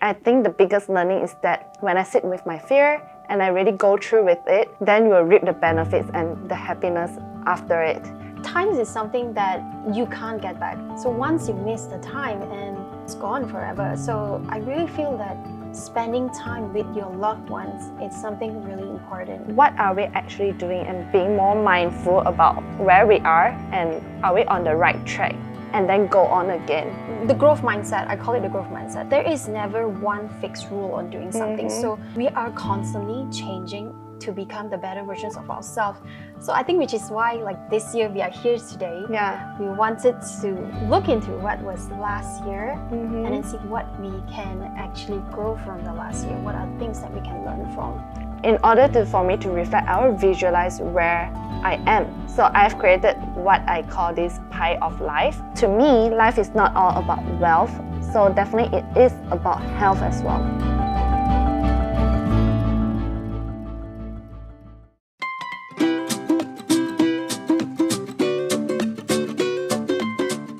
I think the biggest learning is that when I sit with my fear and I really go through with it, then you will reap the benefits and the happiness after it. Time is something that you can't get back. So once you miss the time, and it's gone forever. So I really feel that spending time with your loved ones is something really important. What are we actually doing, and being more mindful about where we are and are we on the right track, and then go on again. The growth mindset, I call it the growth mindset. There is never one fixed rule on doing something. So we are constantly changing to become the better versions of ourselves. So I think which is why like this year we are here today. Yeah. We wanted to look into what was last year and then see what we can actually grow from the last year. What are things that we can learn from? In order for me to reflect, I will visualize where I am. So I've created what I call this pie of life. To me, life is not all about wealth. So definitely it is about health as well.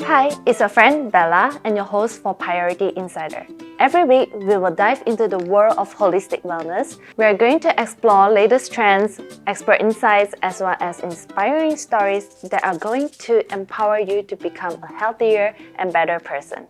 Hi, it's your friend Bella and your host for Pieority Insider. Every week, we will dive into the world of holistic wellness. We are going to explore latest trends, expert insights, as well as inspiring stories that are going to empower you to become a healthier and better person.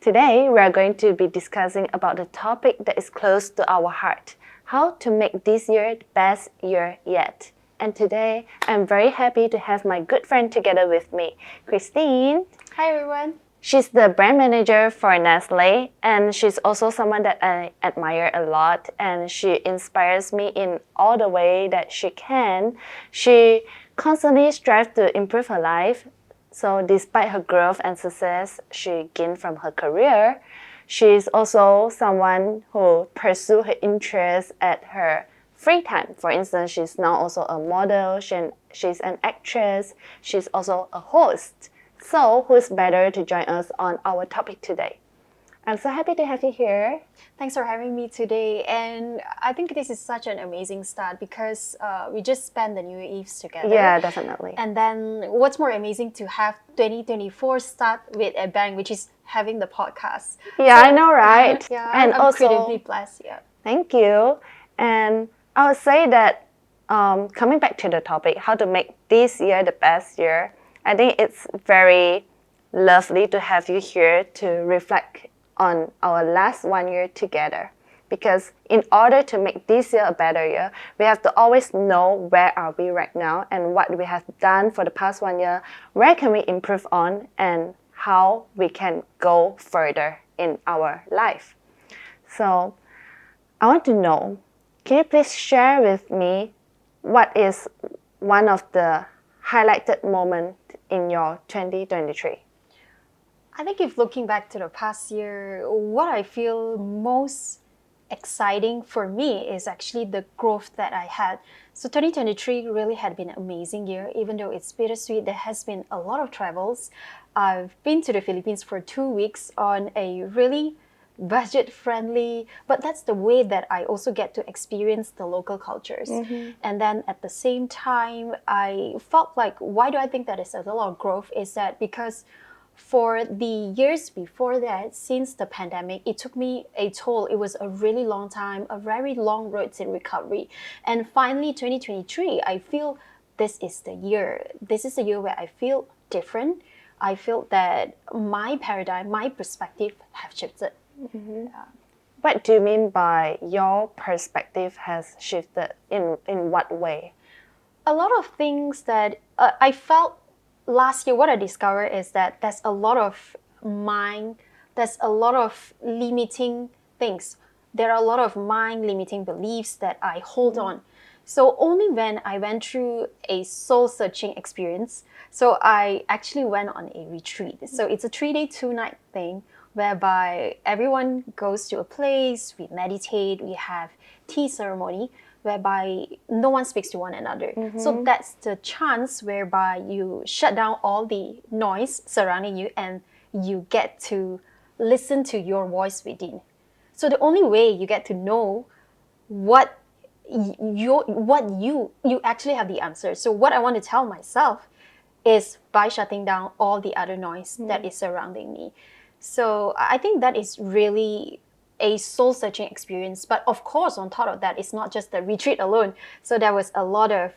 Today, we are going to be discussing about the topic that is close to our heart, how to make this year the best year yet. And today, I'm very happy to have my good friend together with me, Christine. Hi everyone. She's the brand manager for Nestle, and she's also someone that I admire a lot, and she inspires me in all the way that she can. She constantly strives to improve her life. So despite her growth and success she gained from her career, she's also someone who pursues her interests at her free time. For instance, she's now also a model, she's an actress, she's also a host. So, who's better to join us on our topic today? I'm so happy to have you here. Thanks for having me today. And I think this is such an amazing start because we just spent the New Year's together. Yeah, definitely. And then what's more amazing to have 2024 start with a bang, which is having the podcast. Yeah, so, I know, right? Yeah, and I'm also, incredibly blessed. Yeah. Thank you. And I would say that coming back to the topic, how to make this year the best year, I think it's very lovely to have you here to reflect on our last 1 year together. Because in order to make this year a better year, we have to always know where are we right now and what we have done for the past 1 year, where can we improve on, and how we can go further in our life. So I want to know, can you please share with me what is one of the highlighted moments in your 2023? I think if looking back to the past year, what I feel most exciting for me is actually the growth that I had. So 2023 really had been an amazing year, even though it's bittersweet. There has been a lot of travels. I've been to the Philippines for 2 weeks on a really budget-friendly, but that's the way that I also get to experience the local cultures. And then at the same time, I felt like, why do I think that is a lot of growth? Is that because for the years before that, since the pandemic, it took me a toll. It was a really long time, a very long road in recovery. And finally, 2023, I feel this is the year. This is the year where I feel different. I feel that my paradigm, my perspective have shifted. What do you mean by your perspective has shifted? In what way? A lot of things that I felt last year, what I discovered is that there's a lot of there's a lot of limiting things. There are a lot of mind limiting beliefs that I hold on. So only when I went through a soul-searching experience, so I actually went on a retreat. So it's a 3-day, 2-night thing whereby everyone goes to a place, we meditate, we have tea ceremony, whereby no one speaks to one another. So that's the chance whereby you shut down all the noise surrounding you and you get to listen to your voice within. So the only way you get to know what you actually have the answer. So what I want to tell myself is by shutting down all the other noise that is surrounding me. So I think that is really a soul-searching experience. But of course, on top of that, it's not just the retreat alone. So there was a lot of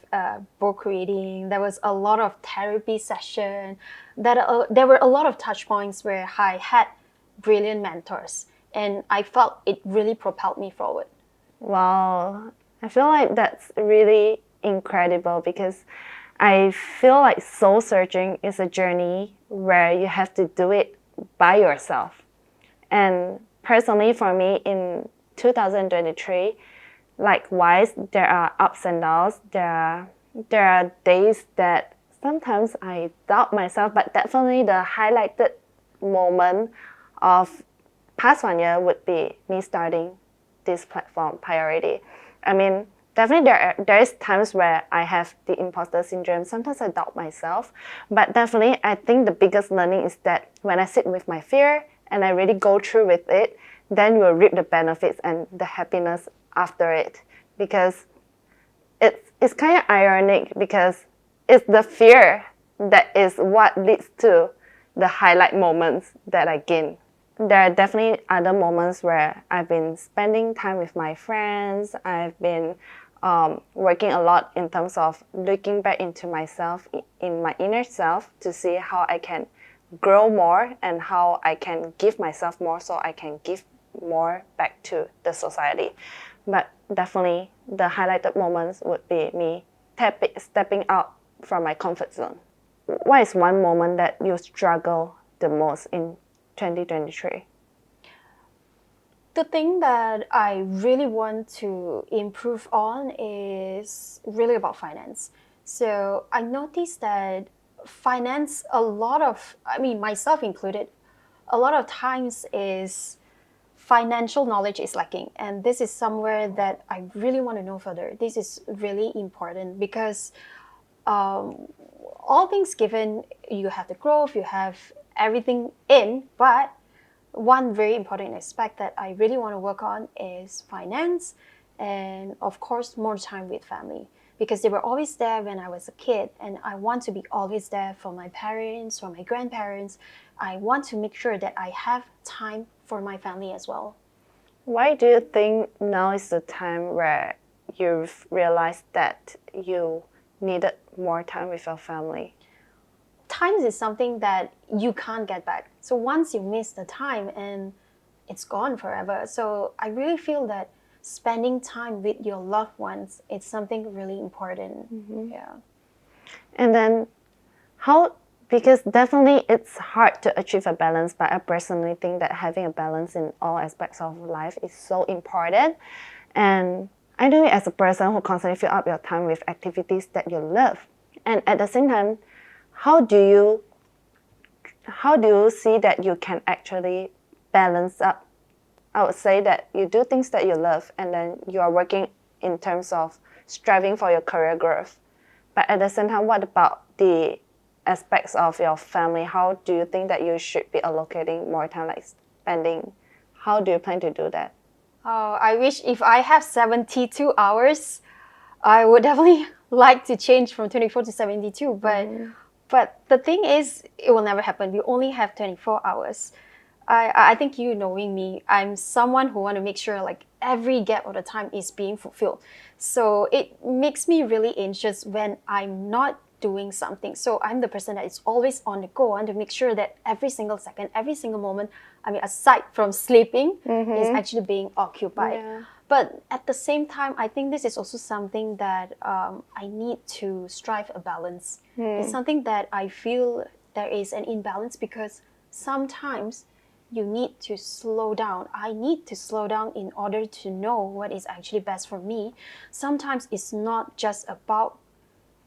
book reading, there was a lot of therapy session, there were a lot of touch points where I had brilliant mentors, and I felt it really propelled me forward. Wow, I feel like that's really incredible because I feel like soul searching is a journey where you have to do it by yourself. And personally, for me in 2023, likewise, there are ups and downs. There are days that sometimes I doubt myself, but definitely the highlighted moment of past 1 year would be me starting this platform, Pieority. I mean, definitely there is times where I have the imposter syndrome. Sometimes I doubt myself, but definitely I think the biggest learning is that when I sit with my fear and I really go through with it, then you will reap the benefits and the happiness after it. Because it's kind of ironic because it's the fear that is what leads to the highlight moments that I gain. There are definitely other moments where I've been spending time with my friends. I've been working a lot in terms of looking back into myself, in my inner self, to see how I can grow more and how I can give myself more so I can give more back to the society. But definitely the highlighted moments would be me stepping out from my comfort zone. What is one moment that you struggle the most in 2023? The thing that I really want to improve on is really about finance. So I noticed that finance, myself included, a lot of times is financial knowledge is lacking. And this is somewhere that I really want to know further. This is really important because all things given, you have the growth, you have everything in, but one very important aspect that I really want to work on is finance and, of course, more time with family, because they were always there when I was a kid, and I want to be always there for my parents, for my grandparents. I want to make sure that I have time for my family as well. Why do you think now is the time where you've realized that you needed more time with your family? Time is something that you can't get back. So once you miss the time, and it's gone forever. So I really feel that spending time with your loved ones is something really important. Mm-hmm. Yeah. And then because definitely it's hard to achieve a balance, but I personally think that having a balance in all aspects of life is so important. And I do it as a person who constantly fill up your time with activities that you love. And at the same time, how do you see that you can actually balance up? I would say that you do things that you love, and then you are working in terms of striving for your career growth. But at the same time, what about the aspects of your family? How do you think that you should be allocating more time, like spending? How do you plan to do that? Oh, I wish if I have 72 hours, I would definitely like to change from 24 to 72. But the thing is, it will never happen. We only have 24 hours. I think you knowing me, I'm someone who want to make sure like every gap of the time is being fulfilled. So it makes me really anxious when I'm not doing something. So I'm the person that is always on the go. I want to make sure that every single second, every single moment, aside from sleeping, is actually being occupied. Yeah. But at the same time, I think this is also something that I need to strive a balance. It's something that I feel there is an imbalance because sometimes you need to slow down. I need to slow down in order to know what is actually best for me. Sometimes it's not just about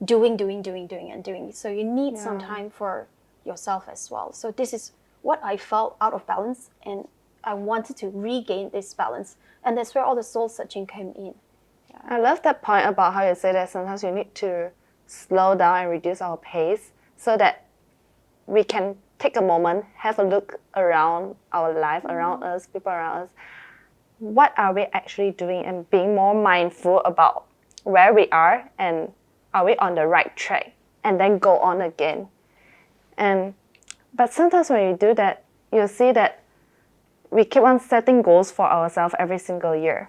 doing. So you need some time for yourself as well. So this is what I felt out of balance, and I wanted to regain this balance. And that's where all the soul searching came in. Yeah. I love that point about how you say that sometimes you need to slow down and reduce our pace so that we can take a moment, have a look around our life, around us, people around us. What are we actually doing, and being more mindful about where we are and are we on the right track, and then go on again. But sometimes when you do that, you'll see that we keep on setting goals for ourselves every single year.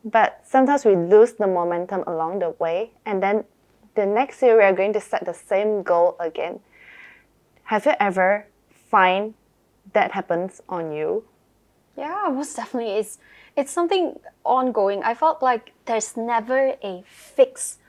But sometimes we lose the momentum along the way, and then the next year we are going to set the same goal again. Have you ever find that happens on you? Yeah, most definitely. It's something ongoing. I felt like there's never a fixed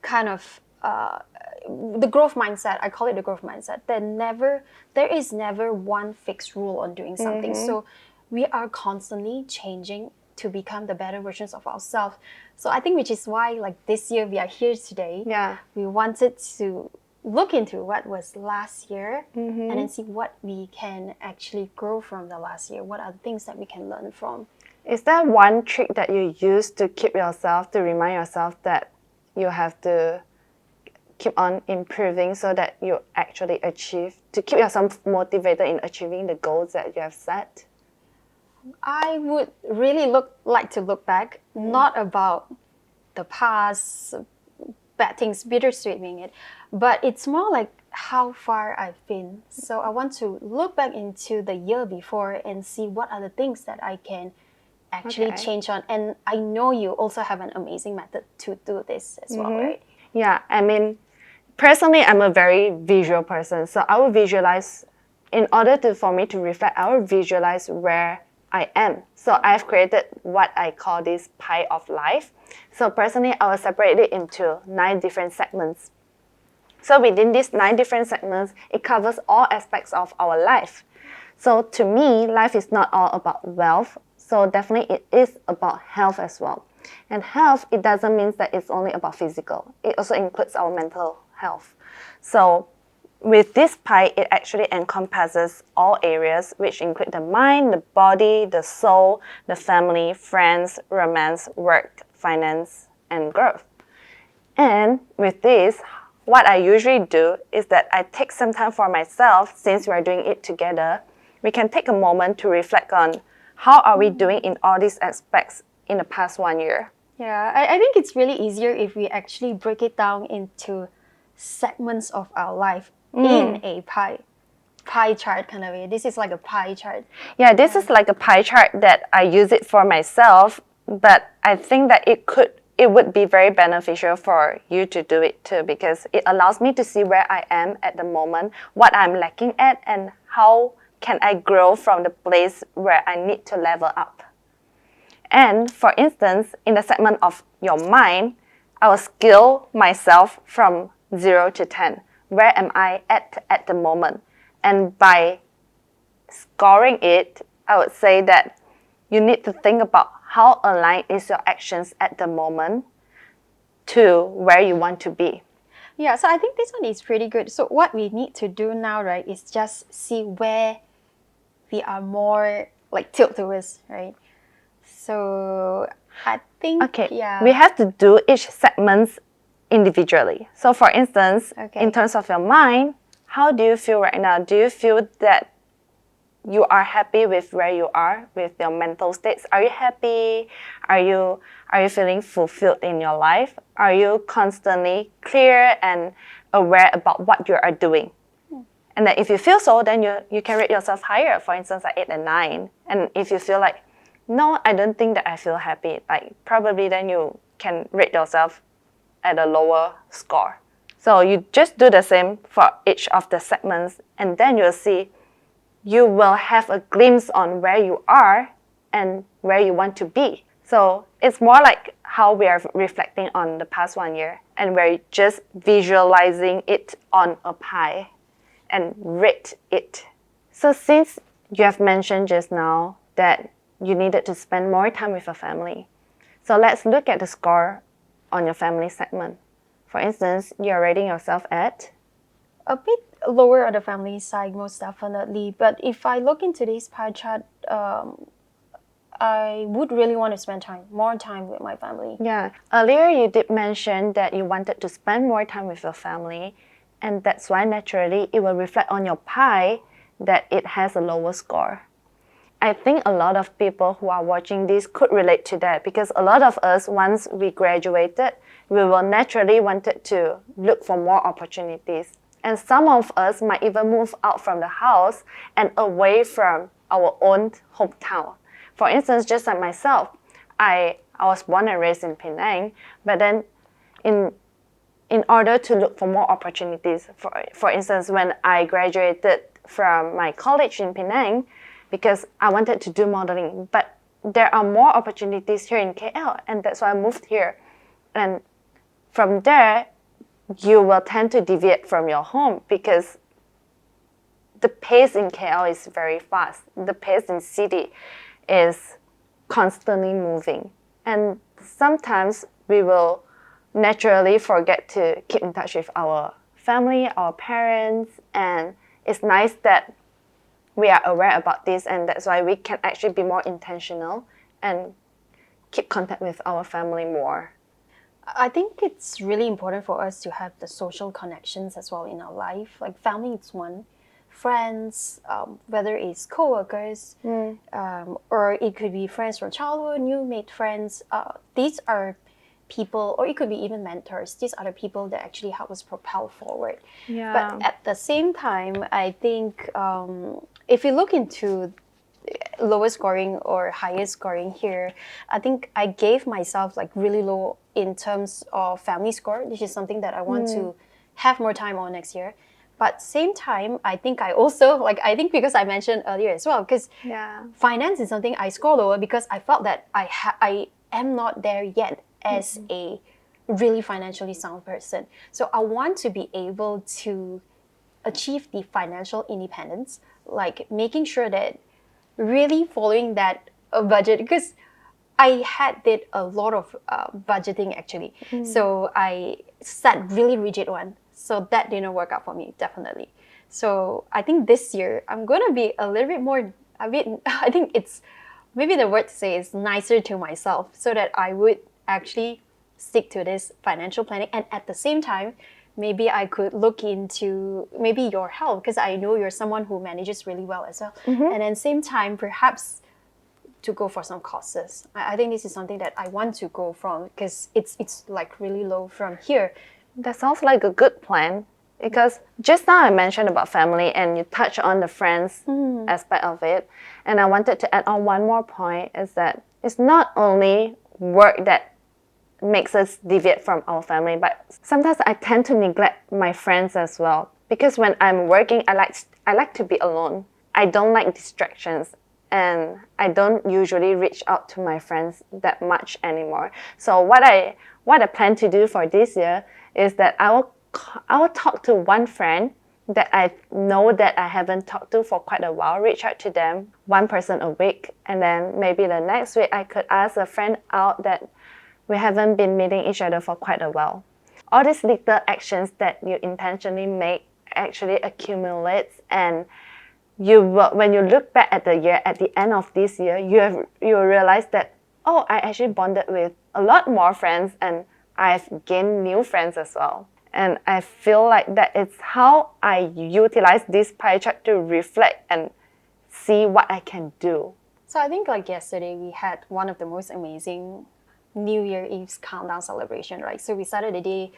kind of the growth mindset. I call it the growth mindset. There is never one fixed rule on doing something. So we are constantly changing to become the better versions of ourselves. So I think which is why like this year we are here today. Yeah. We wanted to look into what was last year and then see what we can actually grow from the last year. What are the things that we can learn from? Is there one trick that you use to keep yourself, to remind yourself that you have to keep on improving so that you actually achieve, to keep yourself motivated in achieving the goals that you have set? I would really like to look back, not about the past, bad things, bittersweet being it, but it's more like how far I've been. So I want to look back into the year before and see what are the things that I can actually change on. And I know you also have an amazing method to do this as well, right? Yeah, I mean, personally, I'm a very visual person. So I will visualize, in order for me to reflect, I will visualize where I am. So I've created what I call this pie of life. So personally, I will separate it into 9 different segments. So within these 9 different segments, it covers all aspects of our life. So to me, life is not all about wealth. So definitely it is about health as well. And health, it doesn't mean that it's only about physical. It also includes our mental health. So with this pie, it actually encompasses all areas, which include the mind, the body, the soul, the family, friends, romance, work, finance, and growth. And with this, what I usually do is that I take some time for myself. Since we're doing it together, we can take a moment to reflect on how are we doing in all these aspects in the past 1 year. Yeah, I think it's really easier if we actually break it down into segments of our life in a pie chart kind of way. This is like a pie chart. Yeah, this is like a pie chart that I use it for myself, but I think that it would be very beneficial for you to do it too, because it allows me to see where I am at the moment, what I'm lacking at, and how can I grow from the place where I need to level up. And for instance, in the segment of your mind, I will scale myself from 0 to 10. Where am I at the moment? And by scoring it, I would say that you need to think about how aligned is your actions at the moment to where you want to be. Yeah, so I think this one is pretty good. So what we need to do now, right, is just see where we are more like tilt towards, right? So I think, we have to do each segment individually. So for instance, in terms of your mind, how do you feel right now? Do you feel that you are happy with where you are with your mental states? Are you happy? Are you feeling fulfilled in your life? Are you constantly clear and aware about what you are doing? And then if you feel so, then you can rate yourself higher, for instance, like 8 and 9. And if you feel like, no, I don't think that I feel happy, like probably then you can rate yourself at a lower score. So you just do the same for each of the segments, and then you'll see you will have a glimpse on where you are and where you want to be. So it's more like how we are reflecting on the past 1 year, and we're just visualizing it on a pie and rate it. So since you have mentioned just now that you needed to spend more time with your family, so let's look at the score on your family segment. For instance, you're rating yourself at? A bit lower on the family side, most definitely. But if I look into this pie chart, I would really want to spend more time with my family. Yeah. Earlier, you did mention that you wanted to spend more time with your family, and that's why naturally it will reflect on your pie that it has a lower score. I think a lot of people who are watching this could relate to that, because a lot of us, once we graduated, we will naturally wanted to look for more opportunities. And some of us might even move out from the house and away from our own hometown. For instance, just like myself, I was born and raised in Penang, but then in order to look for more opportunities, for instance, when I graduated from my college in Penang, because I wanted to do modeling, but there are more opportunities here in KL, and that's why I moved here. And from there, you will tend to deviate from your home because the pace in KL is very fast. The pace in city is constantly moving. And sometimes we will naturally forget to keep in touch with our family, our parents, and it's nice that we are aware about this, and that's why we can actually be more intentional and keep contact with our family more. I think it's really important for us to have the social connections as well in our life. Like family is one, friends, whether it's co-workers, or it could be friends from childhood, new made friends. These are people, or it could be even mentors. These are the people that actually help us propel forward. Yeah. But at the same time, I think if you look into lowest scoring or highest scoring here, I think I gave myself like really low in terms of family score, which is something that I want to have more time on next year. But same time, I think I also, I think because I mentioned earlier as well, because finance is something I score lower because I felt that I am not there yet as a really financially sound person. So I want to be able to achieve the financial independence, like making sure that really following that budget, because I did a lot of budgeting actually. So I set really rigid one. So that didn't work out for me, definitely. So I think this year I'm gonna be a little bit more, I think it's, maybe the word to say is nicer to myself, so that I would actually stick to this financial planning. And at the same time, maybe I could look into maybe your help, because I know you're someone who manages really well as well. And then same time, perhaps to go for some courses. I think this is something that I want to go from, because it's like really low from here. That sounds like a good plan, because just now I mentioned about family and you touched on the friends aspect of it. And I wanted to add on one more point, is that it's not only work that makes us deviate from our family, but sometimes I tend to neglect my friends as well. Because when I'm working, I like to be alone. I don't like distractions, and I don't usually reach out to my friends that much anymore. So what I plan to do for this year is that I will talk to one friend that I know that I haven't talked to for quite a while, reach out to them, one person a week, and then maybe the next week I could ask a friend out that we haven't been meeting each other for quite a while. All these little actions that you intentionally make actually accumulates, and when you look back at the year, at the end of this year, you will realize that, oh, I actually bonded with a lot more friends, and I've gained new friends as well. And I feel like that is how I utilize this pie chart to reflect and see what I can do. So I think like yesterday we had one of the most amazing New Year Eve's countdown celebration, right? So we started the day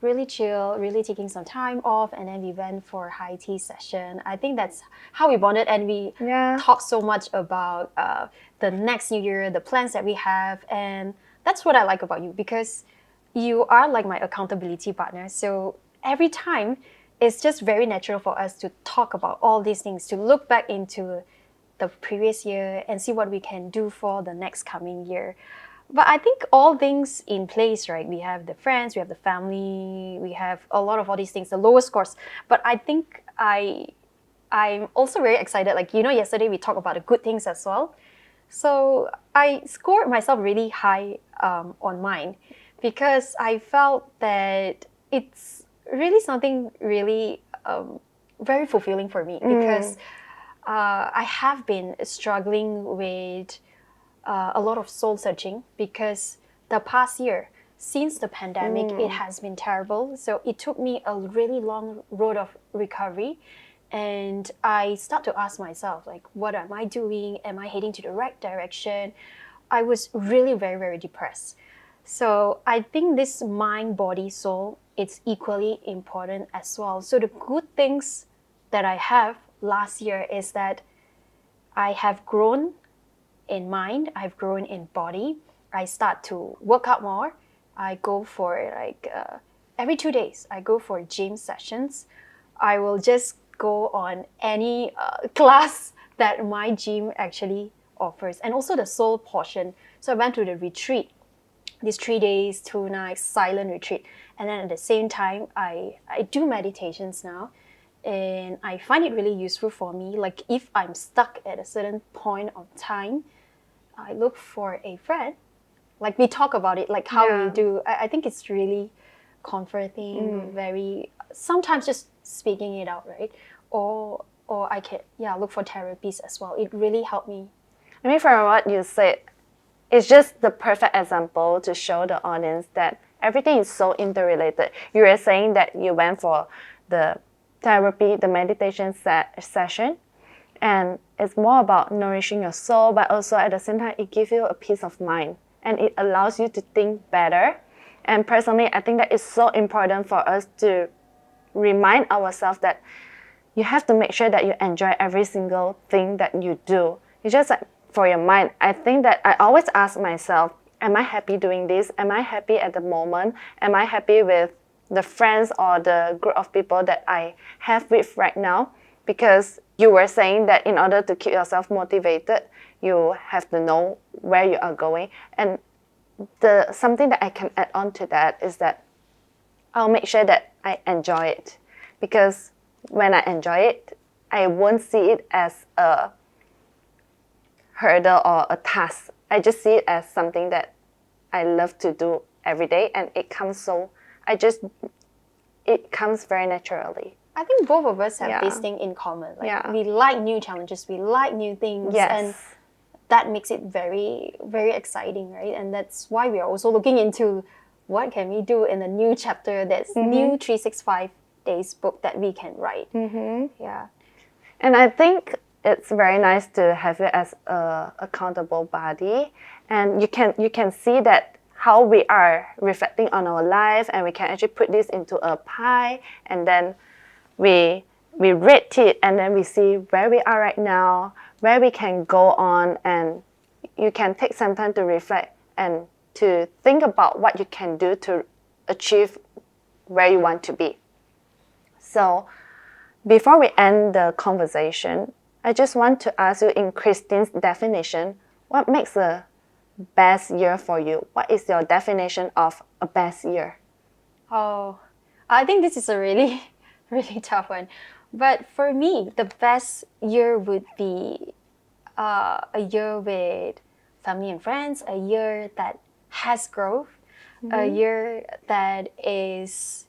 really chill, really taking some time off, and then we went for a high tea session. I think that's how we bonded, and we talked so much about the next New Year, the plans that we have, and that's what I like about you, because you are like my accountability partner. So every time, it's just very natural for us to talk about all these things, to look back into the previous year and see what we can do for the next coming year. But I think all things in place, right? We have the friends, we have the family, we have a lot of all these things, the lowest scores. But I think I'm also very excited. Like, yesterday we talked about the good things as well. So I scored myself really high on mine, because I felt that it's really something really very fulfilling for me, because I have been struggling with a lot of soul searching, because the past year, since the pandemic, it has been terrible. So it took me a really long road of recovery. And I start to ask myself, like, what am I doing? Am I heading to the right direction? I was really very, very depressed. So I think this mind, body, soul, it's equally important as well. So the good things that I have last year is that I have grown in mind, I've grown in body. I start to work out more. I go for every 2 days, I go for gym sessions. I will just go on any class that my gym actually offers. And also the soul portion. So I went to the retreat, these 3 days, 2 nights, silent retreat. And then at the same time, I do meditations now. And I find it really useful for me. Like if I'm stuck at a certain point of time, I look for a friend. Like we talk about it, like how we do. I think it's really comforting, very, sometimes just speaking it out, right? Or I can, look for therapies as well. It really helped me. I mean, from what you said, it's just the perfect example to show the audience that everything is so interrelated. You were saying that you went for the therapy, the meditation session, and it's more about nourishing your soul, but also at the same time, it gives you a peace of mind and it allows you to think better. And personally, I think that it's so important for us to remind ourselves that you have to make sure that you enjoy every single thing that you do. It's just like for your mind, I think that I always ask myself, am I happy doing this? Am I happy at the moment? Am I happy with the friends or the group of people that I have with right now? Because you were saying that in order to keep yourself motivated, you have to know where you are going. And something that I can add on to that is that I'll make sure that I enjoy it. Because when I enjoy it, I won't see it as a hurdle or a task. I just see it as something that I love to do every day, and it comes very naturally. I think both of us have this thing in common. Like we like new challenges, we like new things, and that makes it very, very exciting, right? And that's why we are also looking into what can we do in the new chapter, that's new 365 days book that we can write. Yeah. And I think it's very nice to have you as a accountable buddy, and you can see that how we are reflecting on our life, and we can actually put this into a pie, and then we rate it, and then we see where we are right now, where we can go on, and you can take some time to reflect and to think about what you can do to achieve where you want to be. So before we end the conversation, I just want to ask you, in Christine's definition, what makes a best year for you? What is your definition of a best year? Oh, I think this is a really, really tough one. But for me, the best year would be a year with family and friends, a year that has growth, a year that is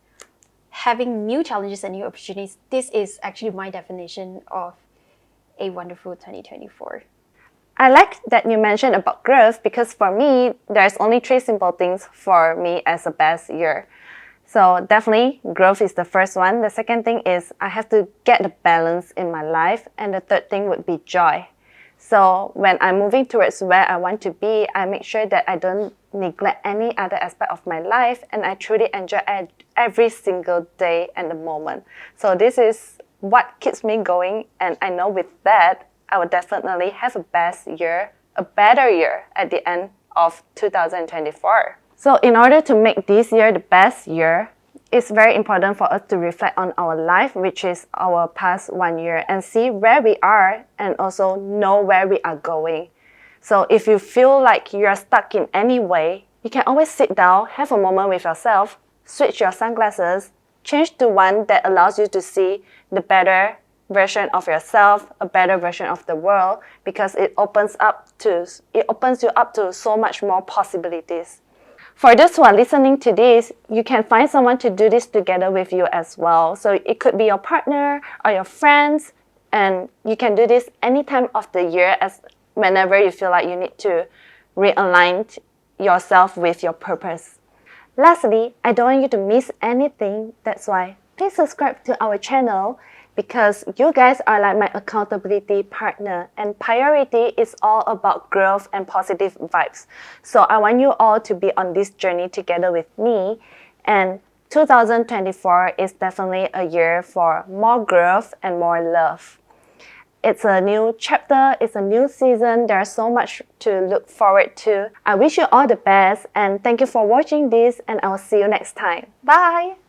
having new challenges and new opportunities. This is actually my definition of a wonderful 2024. I like that you mentioned about growth, because for me, there's only 3 simple things for me as a best year. So definitely growth is the first one. The second thing is I have to get the balance in my life. And the third thing would be joy. So when I'm moving towards where I want to be, I make sure that I don't neglect any other aspect of my life, and I truly enjoy every single day and the moment. So this is what keeps me going, and I know with that, I will definitely have a better year at the end of 2024. So in order to make this year the best year, it's very important for us to reflect on our life, which is our past 1 year, and see where we are and also know where we are going. So if you feel like you're stuck in any way, you can always sit down, have a moment with yourself, switch your sunglasses, change to one that allows you to see the better version of yourself, a better version of the world, because it opens you up to so much more possibilities. For those who are listening to this, you can find someone to do this together with you as well. So it could be your partner or your friends, and you can do this any time of the year, as whenever you feel like you need to realign yourself with your purpose. Lastly, I don't want you to miss anything. That's why please subscribe to our channel, because you guys are like my accountability partner, and Pieority is all about growth and positive vibes. So I want you all to be on this journey together with me, and 2024 is definitely a year for more growth and more love. It's a new chapter, it's a new season. There's so much to look forward to. I wish you all the best and thank you for watching this, and I will see you next time. Bye!